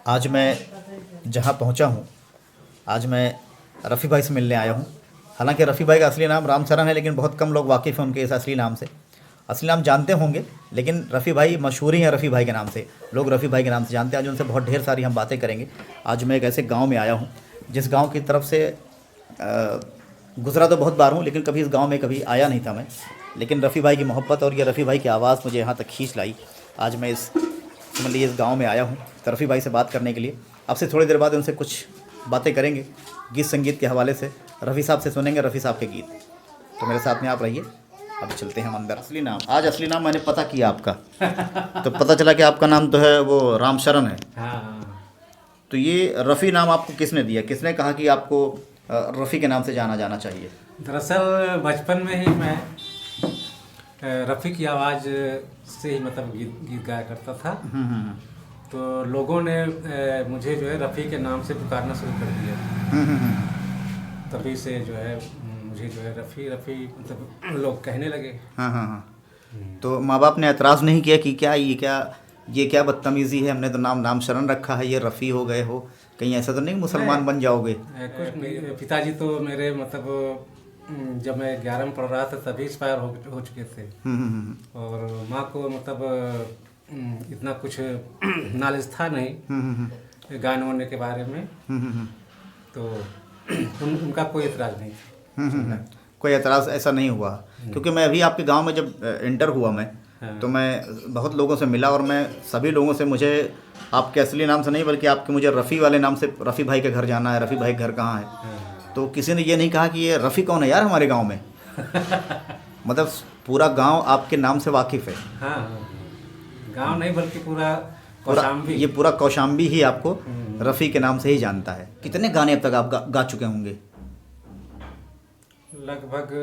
आज मैं जहाँ पहुँचा हूँ, आज मैं रफ़ी भाई से मिलने आया हूँ। हालांकि रफ़ी भाई का असली नाम रामचरण है, लेकिन बहुत कम लोग वाकिफ़ हैं उनके इस असली नाम से। असली नाम जानते होंगे, लेकिन रफ़ी भाई मशहूर ही हैं रफ़ी भाई के नाम से। लोग रफ़ी भाई के नाम से जानते हैं। आज उनसे बहुत ढेर सारी हम बातें करेंगे। आज मैं एक ऐसे गाँव में आया हूँ, जिस गाँव की तरफ से गुज़रा तो बहुत बार हूँ, लेकिन कभी इस गाँव में कभी आया नहीं था मैं। लेकिन रफ़ी भाई की मोहब्बत और ये रफ़ी भाई की आवाज़ मुझे यहाँ तक खींच लाई। आज मैं समझ लीजिए इस गाँव में आया हूँ तो रफ़ी भाई से बात करने के लिए। आपसे थोड़ी देर बाद उनसे कुछ बातें करेंगे गीत संगीत के हवाले से। रफ़ी साहब से सुनेंगे रफ़ी साहब के गीत। तो मेरे साथ में आप रहिए। अब चलते हैं हम अंदर। असली नाम मैंने पता किया आपका तो पता चला कि आपका नाम तो है वो रामशरण है। हाँ। तो ये रफ़ी नाम आपको किसने दिया? किसने कहा कि आपको रफ़ी के नाम से जाना जाना चाहिए? दरअसल बचपन में ही मैं रफ़ी की आवाज़ से ही मतलब गीत गीत गाया करता था। तो लोगों ने मुझे जो है रफ़ी के नाम से पुकारना शुरू कर दिया। तभी से जो है मुझे जो है रफ़ी रफ़ी मतलब लोग कहने लगे। हाँ हाँ हाँ। तो माँ बाप ने एतराज़ नहीं किया कि ये क्या बदतमीज़ी है, हमने तो नाम शरण रखा है, ये रफ़ी हो गए हो, कहीं ऐसा तो नहीं मुसलमान बन जाओगे? कुछ नहीं, पिताजी तो मेरे मतलब जब मैं 11 में पढ़ रहा था तभी एक्सपायर हो चुके थे। और माँ को मतलब इतना कुछ नॉलेज था नहीं गाने वाने के बारे में। तो उनका कोई एतराज़ नहीं था। कोई एतराज़ ऐसा नहीं हुआ? क्योंकि मैं अभी आपके गांव में जब इंटर हुआ मैं, हाँ। तो मैं बहुत लोगों से मिला और मैं सभी लोगों से मुझे आपके असली नाम से नहीं बल्कि आपके मुझे रफ़ी वाले नाम से, रफ़ी भाई के घर जाना है, रफ़ी भाई के घर कहाँ है। हाँ। तो किसी ने ये नहीं कहा कि ये रफ़ी कौन है यार हमारे गांव में। मतलब पूरा गांव आपके नाम से वाकिफ़ है। हाँ, गांव नहीं बल्कि पूरा पूरा कौशाम्बी। ये पूरा कौशाम्बी ही आपको रफ़ी के नाम से ही जानता है। कितने गाने अब तक आप गा चुके होंगे? लगभग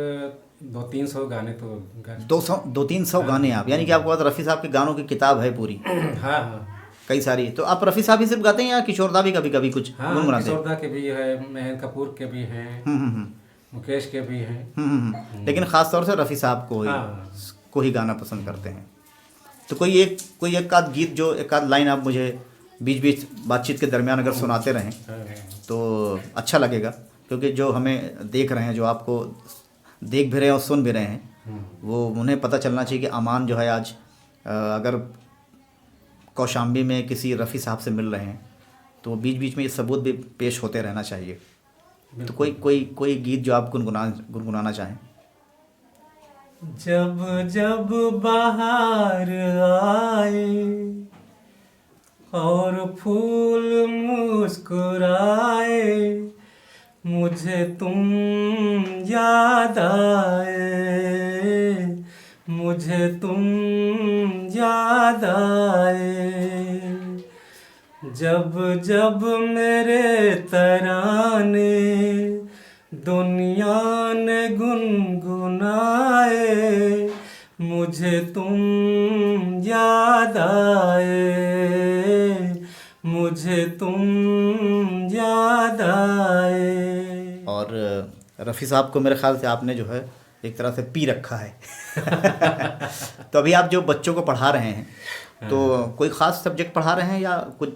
200-300 गाने तो गा 200-300 गाने आप, यानी कि आपके पास रफ़ी साहब के गानों की किताब है पूरी, हाँ हाँ कई सारी। तो आप रफ़ी साहब ही सिर्फ गाते हैं या किशोरदा भी कभी कभी कुछ हाँ। गुनगुनाते हैं? किशोरदा के भी है, मेहर कपूर के भी हैं, हम्म। मुकेश के भी हैं। लेकिन ख़ास तौर से रफ़ी साहब हाँ। को ही गाना पसंद करते हैं। तो कोई एक आध गीत, जो एक आध लाइन आप मुझे बीच बीच बातचीत के दरमियान अगर सुनाते रहें तो अच्छा लगेगा। क्योंकि जो हमें देख रहे हैं, जो आपको देख भी रहे हैं और सुन भी रहे हैं, वो उन्हें पता चलना चाहिए कि अमान जो है आज अगर कौशाम्बी में किसी रफ़ी साहब से मिल रहे हैं तो बीच बीच में ये सबूत भी पेश होते रहना चाहिए। तो कोई गीत जो आप गुनगुनाना चाहें। जब जब बाहर आए और फूल मुस्कुराए, मुझे तुम याद आए, मुझे तुम याद आए। जब जब मेरे तराने दुनिया ने गुनगुनाए, मुझे तुम याद आए, मुझे तुम याद आए। और रफ़ी साहब को मेरे ख्याल से आपने जो है एक तरह से पी रखा है। तो अभी आप जो बच्चों को पढ़ा रहे हैं तो कोई ख़ास सब्जेक्ट पढ़ा रहे हैं या कुछ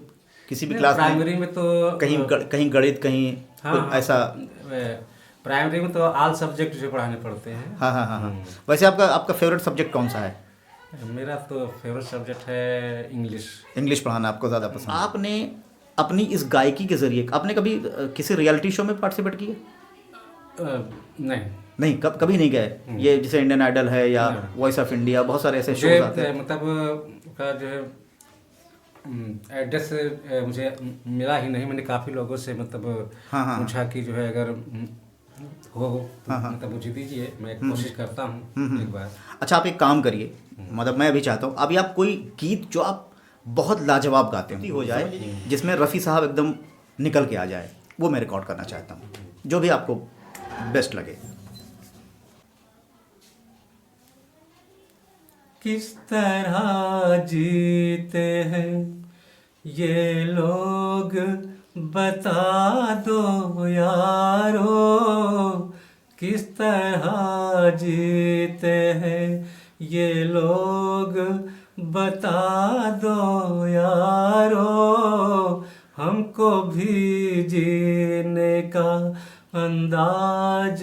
किसी भी क्लास में? प्राइमरी में तो कहीं गणित, कहीं कुछ ऐसा? प्राइमरी में तो ऑल सब्जेक्ट जो पढ़ाने पड़ते हैं। हाँ हाँ हाँ हाँ। वैसे आपका फेवरेट सब्जेक्ट कौन सा है? मेरा तो फेवरेट सब्जेक्ट है इंग्लिश। इंग्लिश पढ़ाना आपको ज़्यादा पसंद? आपने अपनी इस गायकी के ज़रिए आपने कभी किसी रियलिटी शो में पार्टिसिपेट किया? नहीं, कभी नहीं गए? ये जैसे इंडियन आइडल है या वॉइस ऑफ इंडिया, बहुत सारे ऐसे शोज आते हैं। मतलब का जो है एड्रेस मुझे मिला ही नहीं। मैंने काफ़ी लोगों से मतलब पूछा कि जो है अगर हो तो मतलब मुझे दीजिए, मैं कोशिश करता हूँ एक बार। अच्छा, आप एक काम करिए, मतलब मैं अभी चाहता हूँ अभी आप कोई गीत जो आप बहुत लाजवाब गाते हो जाए, जिसमें रफ़ी साहब एकदम निकल के आ जाए, वो मैं रिकॉर्ड करना चाहता हूँ, जो भी आपको बेस्ट लगे। किस तरह जीते हैं ये लोग बता दो यारो, किस तरह जीते हैं ये लोग बता दो यारो। को भी जीने का अंदाज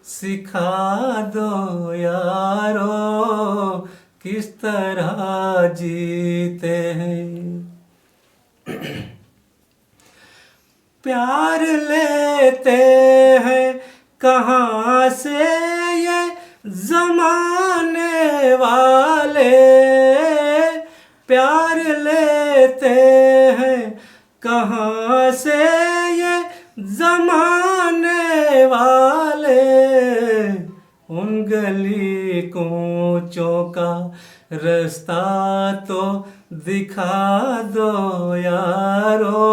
सिखा दो यारो, किस तरह जीते हैं। प्यार लेते हैं कहाँ से ये जमाने वाले, प्यार लेते हैं कहाँ से ये जमाने वाले, उन गली कूचों का रास्ता तो दिखा दो यारो,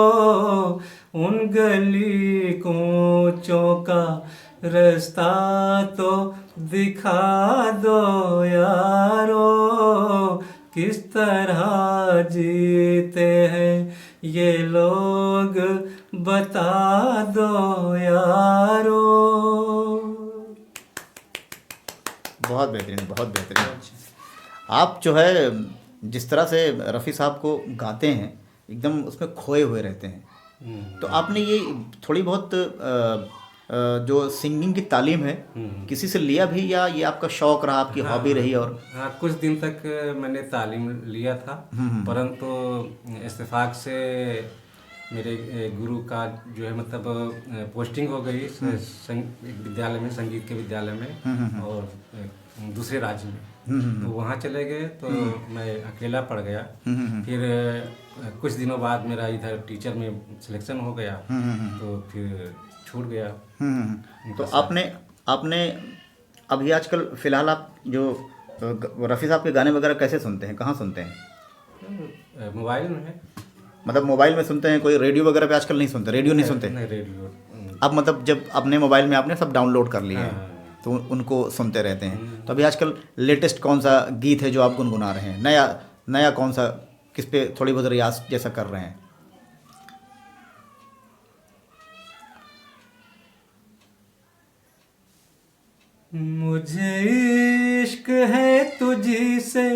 उन गली कूचों का रास्ता तो दिखा दो यारो, किस तरह जीते हैं ये लोग बता दो यारो। बहुत बेहतरीन, बहुत बेहतरीन। आप जो है जिस तरह से रफ़ी साहब को गाते हैं एकदम उसमें खोए हुए रहते हैं। तो आपने ये थोड़ी बहुत जो सिंगिंग की तालीम है किसी से लिया भी, या ये आपका शौक रहा, आपकी हॉबी रही? और हाँ, कुछ दिन तक मैंने तालीम लिया था, परंतु इत्तेफाक से मेरे गुरु का जो है मतलब पोस्टिंग हो गई विद्यालय में, संगीत के विद्यालय में, और दूसरे राज्य में। तो वहाँ चले गए तो मैं अकेला पड़ गया। फिर कुछ दिनों बाद मेरा इधर टीचर में सिलेक्शन हो गया, तो फिर छूट गया। तो आपने अभी आजकल फ़िलहाल आप जो रफ़ी साहब के गाने वगैरह कैसे सुनते हैं, कहाँ सुनते हैं? मोबाइल में है। मतलब मोबाइल में सुनते हैं, कोई रेडियो वगैरह पे आजकल नहीं सुनते? रेडियो नहीं सुनते? नहीं, रेडियो अब मतलब जब अपने मोबाइल में आपने सब डाउनलोड कर लिए हैं तो उनको सुनते रहते हैं। तो अभी आजकल लेटेस्ट कौन सा गीत है जो आप गुनगुना रहे हैं? नया कौन सा, किस पे थोड़ी बहुत रियाज जैसा कर रहे हैं? मुझे इश्क है तुझी से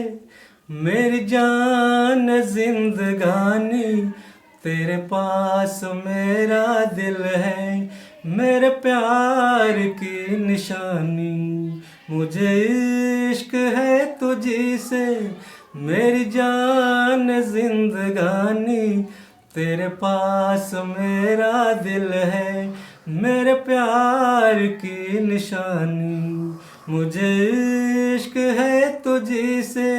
मेरी जान जिंदगानी, तेरे पास मेरा दिल है मेरे प्यार की निशानी। मुझे इश्क है तुझी से मेरी जान जिंदगानी, तेरे पास मेरा दिल है मेरे प्यार की निशानी। मुझे इश्क है तुझी से,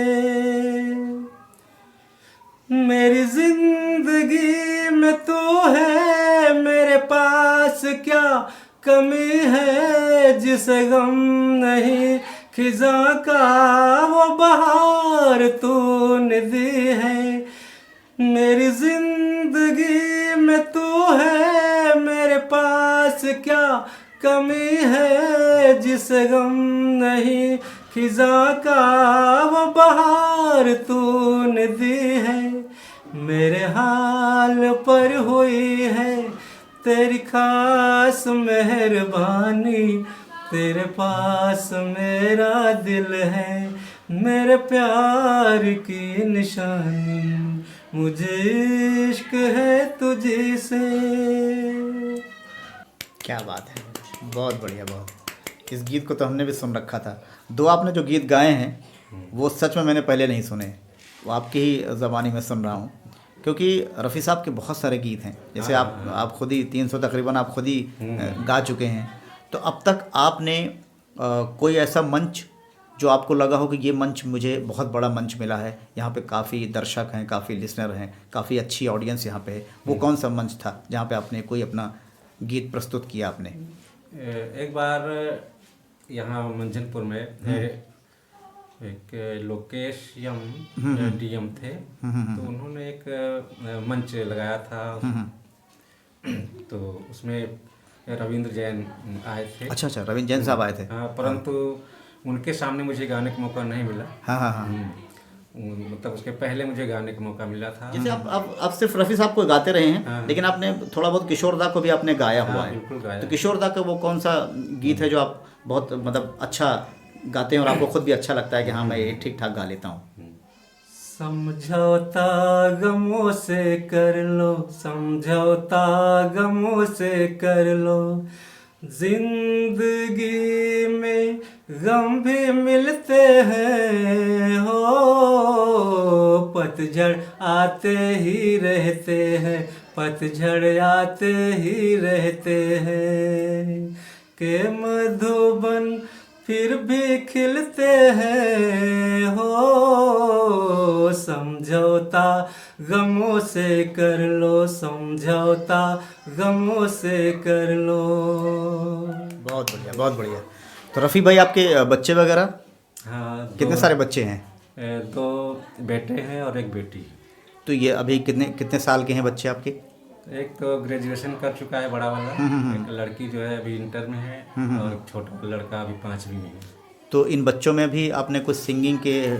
मेरी जिंदगी में तू है, मेरे पास क्या कमी है जिसे गम नहीं खिजा का वो बहार तूने दी है। मेरी जिंदगी में तू है, मेरे पास क्या कमी है जिसे गम नहीं खिजा का वो बहार तूने दी है। मेरे हाल पर हुई है तेरी खास मेहरबानी, तेरे पास मेरा दिल है मेरे प्यार की निशानी। मुझे इश्क है तुझी से। क्या बात है, बहुत बढ़िया, बहुत। इस गीत को तो हमने भी सुन रखा था। दो आपने जो गीत गाए हैं वो सच में मैंने पहले नहीं सुने, वो आपकी ही ज़बानी में सुन रहा हूँ, क्योंकि रफ़ी साहब के बहुत सारे गीत हैं। जैसे आप खुद ही 300 तकरीबन आप खुद ही गा चुके हैं। तो अब तक आपने कोई ऐसा मंच जो आपको लगा हो कि ये मंच मुझे बहुत बड़ा मंच मिला है, यहाँ पे काफ़ी दर्शक हैं, काफ़ी लिसनर हैं, काफ़ी अच्छी ऑडियंस यहाँ पे है, वो कौन सा मंच था जहाँ पे आपने कोई अपना गीत प्रस्तुत किया आपने? एक बार यहाँ मंझनपुर में एक लोकेश डीएम थे, तो उन्होंने एक मंच लगाया था, तो उसमें रविंद्र जैन आए थे। अच्छा, रविंद्र जैन साहब आए थे। हाँ, परंतु उनके सामने मुझे गाने का मौका नहीं मिला। हाँ। मतलब उसके पहले मुझे गाने का मौका मिला था। जैसे आप सिर्फ रफ़ी साहब को गाते रहे हैं, लेकिन आपने थोड़ा बहुत किशोर दा को भी आपने गाया हुआ है। बिल्कुल गाया। तो किशोर दा का वो कौन सा गीत है जो आप बहुत मतलब अच्छा गाते हैं और आपको खुद भी अच्छा लगता है कि हाँ मैं ये ठीक ठाक गा लेता हूँ? समझौता गमों से कर लो, समझौता गमों से कर लो, जिंदगी में गम भी मिलते हैं हो, पतझड़ आते ही रहते हैं, पतझड़ आते ही रहते हैं, के मधुबन फिर भी खिलते हैं हो, समझौता गमों से कर लो, समझौता गमों से कर लो। बहुत बढ़िया, बहुत बढ़िया। तो रफ़ी भाई आपके बच्चे वगैरह हाँ, कितने सारे बच्चे हैं? 2 बेटे हैं और 1 बेटी। तो ये अभी कितने कितने साल के हैं बच्चे आपके? एक तो ग्रेजुएशन कर चुका है बड़ा वाला, एक लड़की जो है अभी इंटर में है, और एक छोटा लड़का अभी 5वीं में है। तो इन बच्चों में भी आपने कुछ सिंगिंग के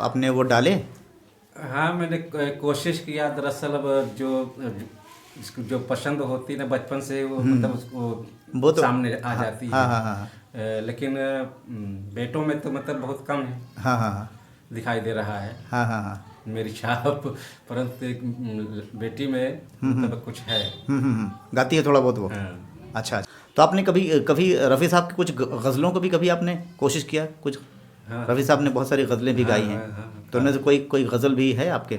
आपने वो डाले? हाँ, मैंने कोशिश किया। दरअसल अब जो पसंद होती है ना बचपन से, वो मतलब उसको वो तो सामने आ जाती हाँ है। हाँ हाँ लेकिन बेटों में तो मतलब बहुत कम है, हाँ हाँ हाँ दिखाई दे रहा है हाँ हाँ हाँ मेरी छाप, परंतु एक बेटी में मतलब कुछ है। गाती है थोड़ा बहुत वो? हाँ। अच्छा। तो आपने कभी कभी रफ़ी साहब की कुछ गज़लों को भी कभी आपने कोशिश किया कुछ? हाँ। रफ़ी साहब ने बहुत सारी गज़लें भी गाई हैं, तो उनमें से कोई गज़ल भी है आपके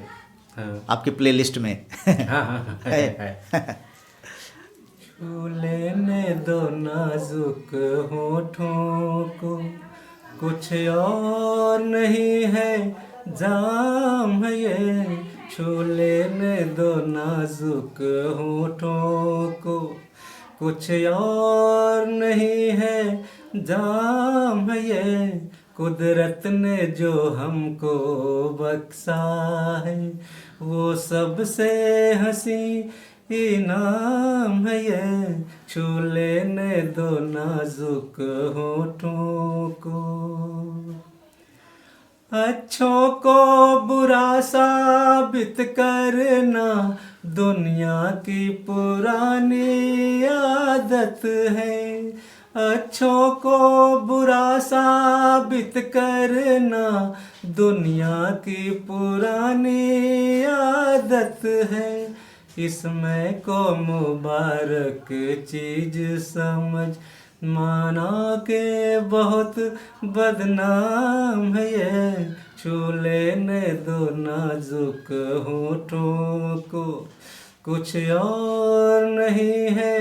हाँ आपकी प्लेलिस्ट में? हाँ हाँ है। छू लेने दो नाजुक होठों को, कुछ और नहीं है जाम है ये, छू लेने दो नाजुक होठों को, कुछ और नहीं है जाम है ये, कुदरत ने जो हमको बख्शा है, वो सबसे हंसी इनाम है ये, छू लेने दो नाजुक होठों को। अच्छों को बुरा साबित करना दुनिया की पुरानी आदत है, अच्छों को बुरा साबित करना दुनिया की पुरानी आदत है, इसमें को मुबारक चीज समझ माना के बहुत बदनाम है ये, छू लेने दो नाजुक होठों को, कुछ और नहीं है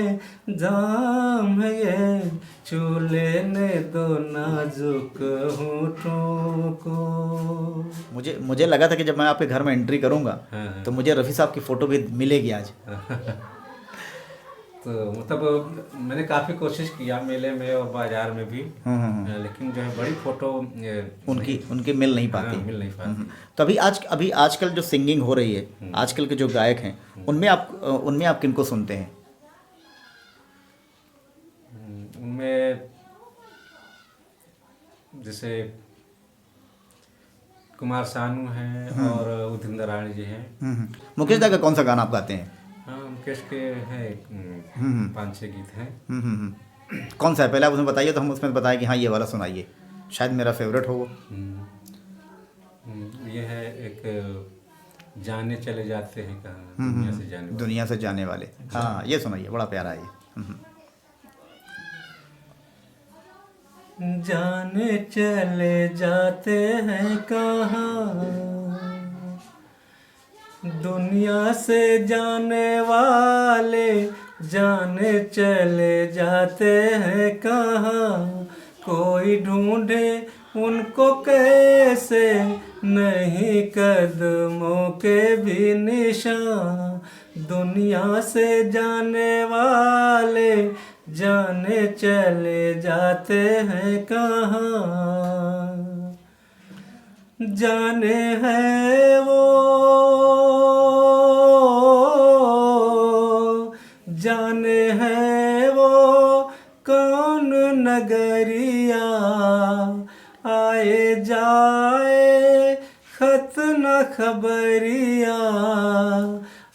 जाम है ये, छू लेने दो नाजुक होठों को। मुझे लगा था कि जब मैं आपके घर में एंट्री करूंगा तो मुझे रफ़ी साहब की फ़ोटो भी मिलेगी आज। तो मतलब मैंने काफ़ी कोशिश किया मेले में और बाजार में भी, लेकिन जो है बड़ी फ़ोटो उनकी मिल नहीं पाती। मिल नहीं पाती। तो अभी आजकल जो सिंगिंग हो रही है, आजकल के जो गायक हैं, उनमें आप किनको सुनते हैं? उनमें जैसे कुमार सानू हैं और उदित नारायण जी हैं। मुकेश दा का कौन सा गाना आप गाते हैं? हाँ, मुकेश के हैं 5-6 गीत हैं। कौन सा है पहले आप उसमें बताइए, तो हम उसमें बताएं कि हाँ ये वाला सुनाइए, शायद मेरा फेवरेट हो वो। ये है एक जाने चले जाते हैं कहाँ, दुनिया से जाने वाले। हाँ, ये सुनाइए, बड़ा प्यारा है ये। जाने चले जाते हैं कहाँ, दुनिया से जाने वाले जाने चले जाते हैं कहाँ, कोई ढूंढे उनको कैसे नहीं कदमों के भी निशान, दुनिया से जाने वाले जाने चले जाते हैं कहाँ, जाने है वो जाने है वो कौन नगरिया, आए जाए खत न खबरिया,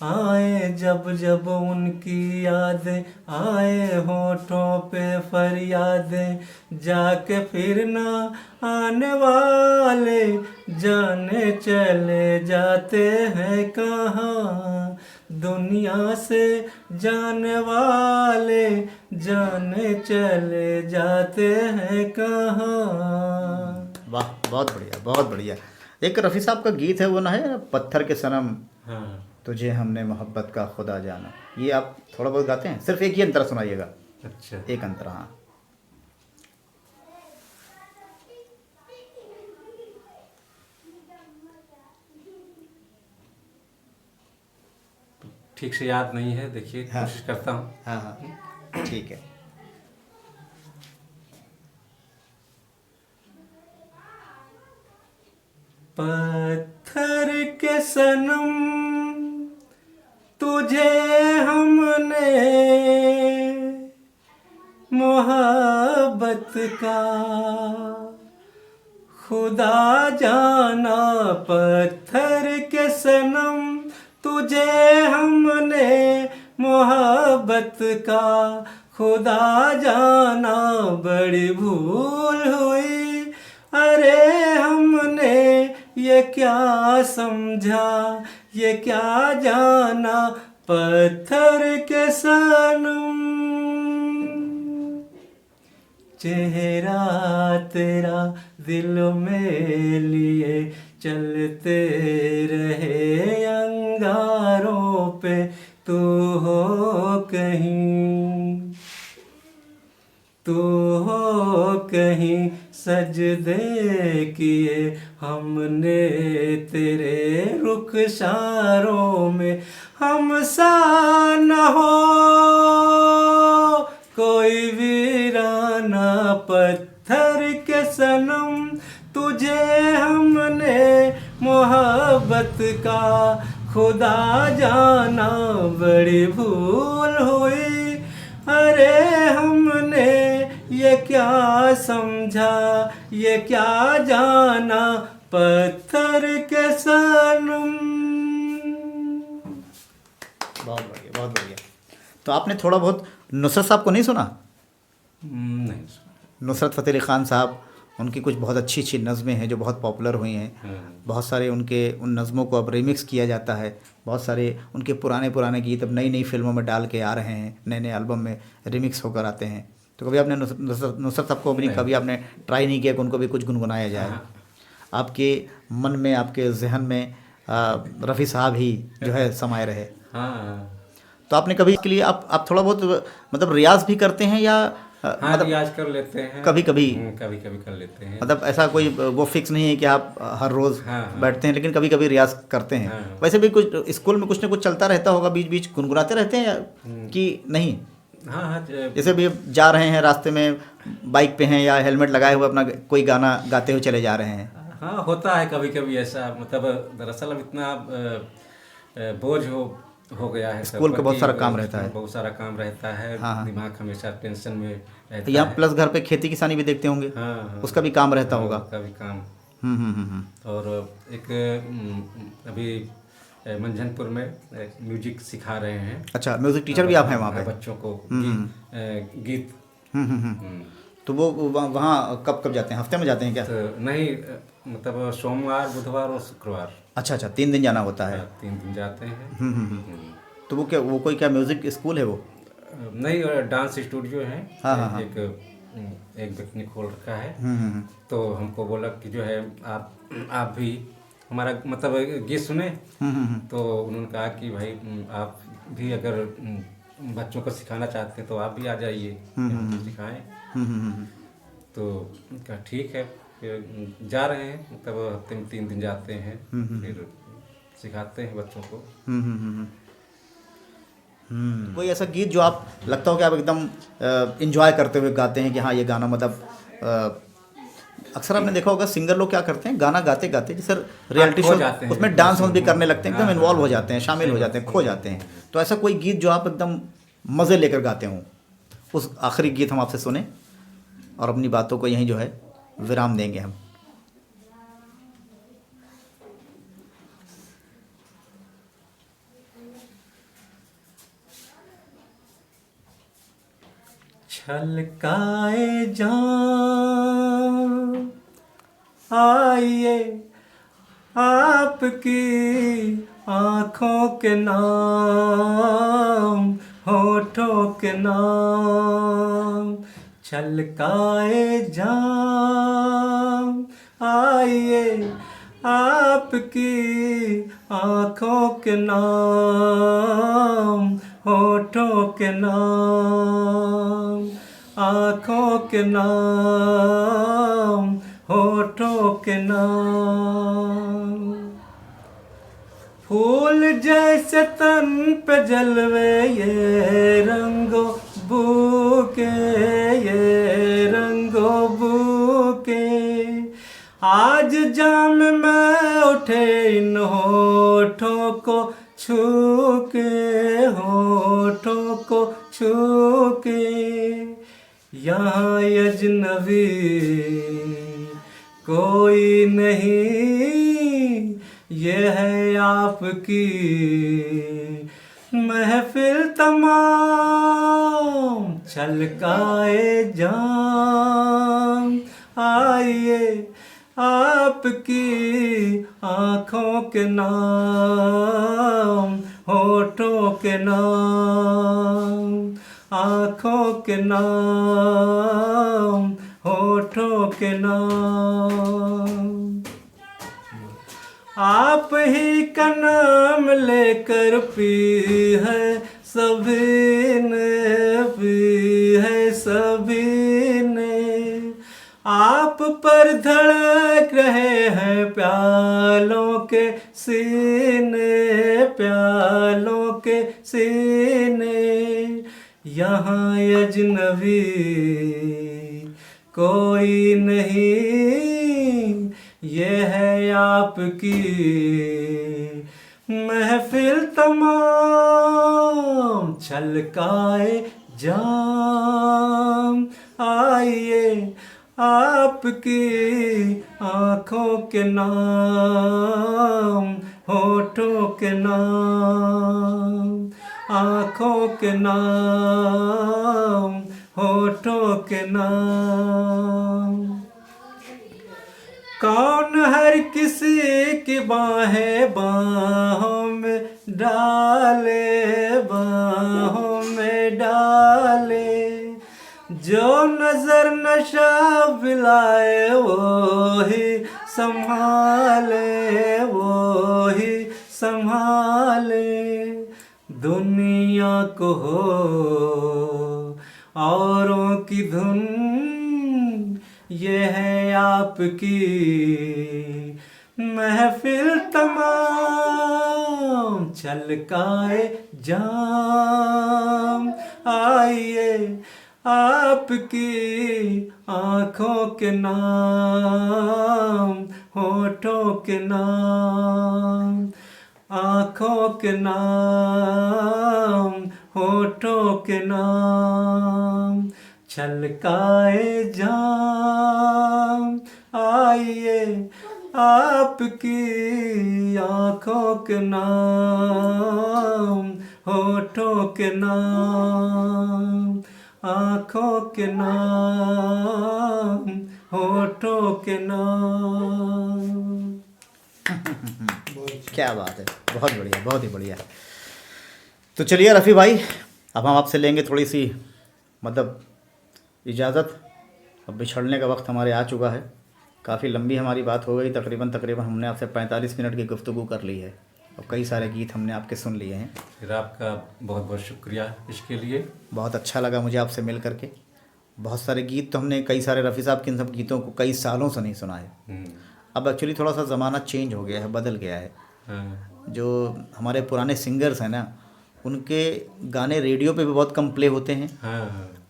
आए जाए जब जब उनकी याद आए होठों पे फरियादें, जाके फिर ना आने वाले जाने चले जाते हैं कहाँ, दुनिया से जाने वाले जाने चले जाते हैं कहाँ। वाह, बहुत बढ़िया, बहुत बढ़िया। एक रफ़ी साहब का गीत है वो ना, है पत्थर के सनम हाँ तुझे हमने मोहब्बत का खुदा जाना, ये आप थोड़ा बहुत गाते हैं? सिर्फ एक ही अंतरा सुनाइएगा, अच्छा। एक अंतरा। हाँ, ठीक से याद नहीं है, देखिए हाँ। कोशिश करता हूँ। हाँ हाँ, ठीक है। पत्थर के सनम तुझे हमने मोहब्बत का खुदा जाना, पत्थर के सनम तुझे हमने मोहब्बत का खुदा जाना, बड़ी भूल हुई अरे हमने ये क्या समझा ये क्या जाना, पत्थर के सनम। चेहरा तेरा दिल में लिए चलते रहे अंगारों पे, तू हो कहीं तू हो कहीं सजदे किए हमने तेरे रुखसारों में, हम सा न हो कोई वीराना, पत्थर के सनम तुझे हमने मोहब्बत का खुदा जाना, बड़ी भूल हुई अरे हमने ये क्या समझा ये क्या जाना, पत्थर के सनम। बहुत बढ़िया, बहुत बढ़िया। तो आपने थोड़ा बहुत नुसरत साहब को नहीं सुना? नहीं। नुसरत फ़तेह अली ख़ान साहब, उनकी कुछ बहुत अच्छी अच्छी नज़में हैं जो बहुत पॉपुलर हुई हैं। बहुत सारे उनके उन नज़मों को अब रिमिक्स किया जाता है। बहुत सारे उनके पुराने पुराने गीत अब नई नई फिल्मों में डाल के आ रहे हैं, नए नए एल्बम में रिमिक्स होकर आते हैं। तो कभी आपने नुसरत साहब को अपनी कभी आपने ट्राई नहीं किया कि उनको भी कुछ गुनगुनाया जाए? आपके मन में, आपके जहन में रफ़ी साहब ही जो है समाये रहे। हाँ तो आपने कभी इसके लिए आप थोड़ा बहुत मतलब रियाज भी करते हैं या हाँ, मतलब रियाज कर लेते हैं कभी कभी? कभी कभी कर लेते हैं। मतलब ऐसा कोई वो फिक्स नहीं है कि आप हर रोज़ हाँ। बैठते हैं, लेकिन कभी कभी रियाज करते हैं। हाँ। वैसे भी कुछ स्कूल में कुछ ना कुछ चलता रहता होगा, बीच बीच गुनगुनाते रहते हैं या कि नहीं? हाँ हाँ जैसे भी जा रहे हैं रास्ते में, बाइक पे हैं या हेलमेट लगाए हुए अपना कोई गाना गाते हुए चले जा रहे हैं? हाँ, होता है कभी कभी ऐसा। मतलब दरअसल अब इतना बोझ हो गया है स्कूल का बहुत सारा काम रहता है। बहुत सारा काम रहता है। हाँ। दिमाग हमेशा टेंशन में रहता यहाँ है। प्लस घर पे खेती किसानी भी देखते होंगे। हाँ। उसका भी काम रहता होगा। उसका भी काम। हम्म। और एक अभी मंझनपुर में म्यूजिक सिखा रहे हैं। अच्छा, म्यूजिक टीचर भी आप हैं वहाँ पे? बच्चों को गीत। तो वो वहाँ कब कब जाते हैं? हफ्ते में जाते हैं क्या? तो नहीं, मतलब सोमवार बुधवार और शुक्रवार। अच्छा, 3 दिन जाना होता है। 3 दिन जाते हैं। तो वो क्या, वो कोई क्या म्यूजिक स्कूल है वो? नहीं, डांस स्टूडियो है। हाँ। एक व्यक्ति ने खोल रखा है। तो हमको बोला कि जो है आप भी हमारा मतलब गीत सुने। तो उन्होंने कहा कि भाई आप भी अगर बच्चों को सिखाना चाहते हैं तो आप भी आ जाइए, हमको सिखाएं। तो कहा ठीक है, फिर जा रहे हैं। मतलब हफ्ते में 3 दिन जाते हैं, फिर सिखाते हैं बच्चों को। कोई ऐसा गीत जो आप लगता हो कि आप एकदम इंजॉय करते हुए गाते हैं कि हाँ ये गाना मतलब अक्सर आपने देखा होगा सिंगर लोग क्या करते हैं, गाना गाते गाते जैसे रियलिटी शो उसमें डांस वांस भी करने लगते हैं, एकदम इन्वॉल्व हो जाते हैं, शामिल हो जाते हैं, खो जाते हैं। तो ऐसा कोई गीत जो आप एकदम मज़े लेकर गाते हों, उस आखिरी गीत हम आपसे सुने और अपनी बातों को यहीं जो है विराम देंगे हम। छलकाए जान आइए आपकी आँखों के नाम, होठों के नाम। छलकाए जान आइए आपकी आँखों के नाम, होठों के नाम, आँखों के नाम, होठों के नाम। फूल जैसे तन पे जलवे ये रंगो बूके, ये रंगो बूके। आज जाम में उठे इन होठों को छू के, होठों को छू के। यहाँ अजनबी कोई नहीं, ये है आपकी महफिल तमाम। छलकाए जान आइए आपकी आँखों के नाम, होठों के नाम, आँखों के नाम, होठों के नाम। आप ही का नाम लेकर पी है सभी ने, पी है सभी ने। आप पर धड़क रहे हैं प्यालों के सीने, प्यालों के सीने। यहाँ अजनबी कोई नहीं, ये है आपकी महफिल तमाम। छलकाए जाम आइए आपकी आँखों के नाम, होठों के नाम, आँखों के नाम, होठों के नाम। कौन हर किसी की बाहें बाहों में डाले, बाहों में डाले। जो नजर नशा पिलाए वो ही संभाले, वो ही संभाले। दुनिया को हो औरों की धुन, ये है आपकी महफिल तमाम। छलकाए जाम आइए आपकी आँखों के नाम, होठों के नाम, आँखों के नाम, होठों के नाम। छलकाए जाम आइए आपकी आँखों के नाम, होठों के नाम, आँखों के नाम, होठों के नाम। क्या बात है, बहुत बढ़िया, बहुत ही बढ़िया। तो चलिए रफ़ी भाई, अब हम आपसे लेंगे थोड़ी सी मतलब इजाज़त। अब बिछड़ने का वक्त हमारे आ चुका है। काफ़ी लंबी हमारी बात हो गई, तकरीबन हमने आपसे 45 मिनट की गुफ्तगू कर ली है और कई सारे गीत हमने आपके सुन लिए हैं। फिर आपका बहुत बहुत शुक्रिया इसके लिए। बहुत अच्छा लगा मुझे आपसे मिल करके। बहुत सारे गीत तो हमने, कई सारे रफ़ी साहब के इन सब गीतों को कई सालों से नहीं सुना है। अब एक्चुअली थोड़ा सा ज़माना चेंज हो गया है, बदल गया है। जो हमारे पुराने सिंगर्स हैं ना, उनके गाने रेडियो पे भी बहुत कम प्ले होते हैं।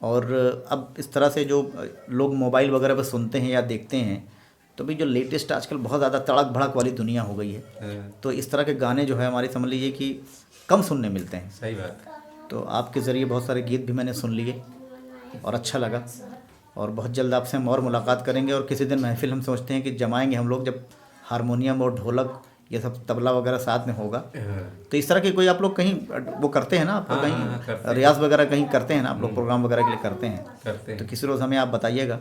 और अब इस तरह से जो लोग मोबाइल वगैरह पर सुनते हैं या देखते हैं, तो भी जो लेटेस्ट आजकल बहुत ज़्यादा तड़क भड़क वाली दुनिया हो गई है, तो इस तरह के गाने जो है हमारे, समझ लीजिए कि कम सुनने मिलते हैं। सही बात। तो आपके ज़रिए बहुत सारे गीत भी मैंने सुन लिए और अच्छा लगा। और बहुत जल्द आपसे हम और मुलाकात करेंगे और किसी दिन महफिल हम सोचते हैं कि जमाएंगे हम लोग, जब हारमोनियम और ढोलक ये सब तबला वगैरह साथ में होगा। हाँ, तो इस तरह के कोई आप लोग कहीं वो करते हैं ना, आप लोग हाँ, कहीं हाँ, करते हैं। रियाज वगैरह कहीं करते हैं ना, आप लोग प्रोग्राम वगैरह के लिए करते हैं? करते तो हैं। किसी रोज़ हमें आप बताइएगा,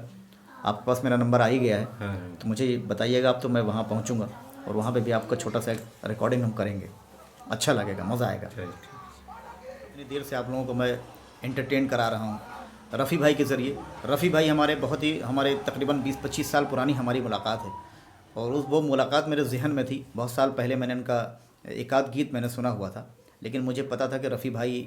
आपके पास मेरा नंबर आ ही गया है, हाँ, तो मुझे बताइएगा आप, तो मैं वहाँ पहुँचूँगा और वहाँ पे भी आपका छोटा सा रिकॉर्डिंग हम करेंगे। अच्छा लगेगा, मज़ा आएगा। ठीक। इतनी देर से आप लोगों को मैं एंटरटेन करा रहा हूँ रफ़ी भाई के ज़रिए। रफ़ी भाई हमारे तकरीबन 20-25 साल पुरानी हमारी मुलाकात है, और वो मुलाकात मेरे ज़हन में थी। बहुत साल पहले मैंने इनका एक आध गीत मैंने सुना हुआ था, लेकिन मुझे पता था कि रफ़ी भाई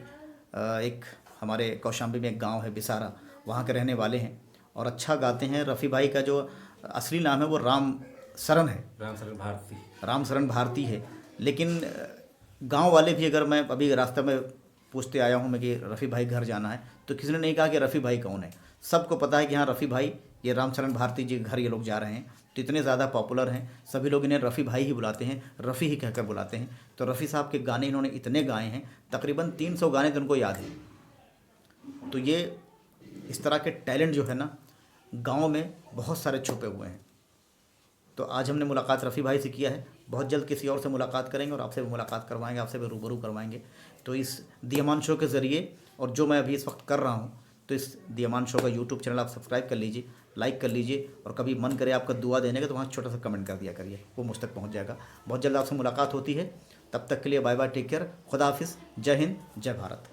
एक हमारे कौशाम्बी में एक गांव है बिसारा, वहाँ के रहने वाले हैं और अच्छा गाते हैं। रफ़ी भाई का जो असली नाम है वो राम सरन है, रामचरण भारती। राम शरण भारती है। लेकिन गांव वाले भी, अगर मैं अभी रास्ते में पूछते आया हूं मैं कि रफ़ी भाई घर जाना है, तो किसी ने नहीं कहा कि रफ़ी भाई कौन है। सबको पता है कि हाँ रफ़ी भाई, ये राम शरण भारती जी के घर ये लोग जा रहे हैं। तो इतने ज़्यादा पॉपुलर हैं, सभी लोग इन्हें रफ़ी भाई ही बुलाते हैं, रफ़ी ही कहकर बुलाते हैं। तो रफ़ी साहब के गाने इन्होंने इतने गाए हैं, तकरीबन 300 गाने तो उनको याद हैं। तो ये इस तरह के टैलेंट जो है ना, गाँव में बहुत सारे छुपे हुए हैं। तो आज हमने मुलाकात रफ़ी भाई से किया है, बहुत जल्द किसी और से मुलाकात करेंगे और आपसे भी मुलाकात करवाएंगे, आपसे भी रूबरू करवाएंगे। तो इस दियमान शो के ज़रिए, और जो मैं अभी इस वक्त कर रहा हूँ, तो इस दियमान शो का यूट्यूब चैनल आप सब्सक्राइब कर लीजिए, लाइक कर लीजिए, और कभी मन करे आपका दुआ देने का तो वहाँ छोटा सा कमेंट कर दिया करिए, वो मुझ तक पहुँच जाएगा। बहुत जल्द आपसे मुलाकात होती है, तब तक के लिए बाय बाय, टेक केयर, खुदा हाफिज़, जय हिंद, जय भारत।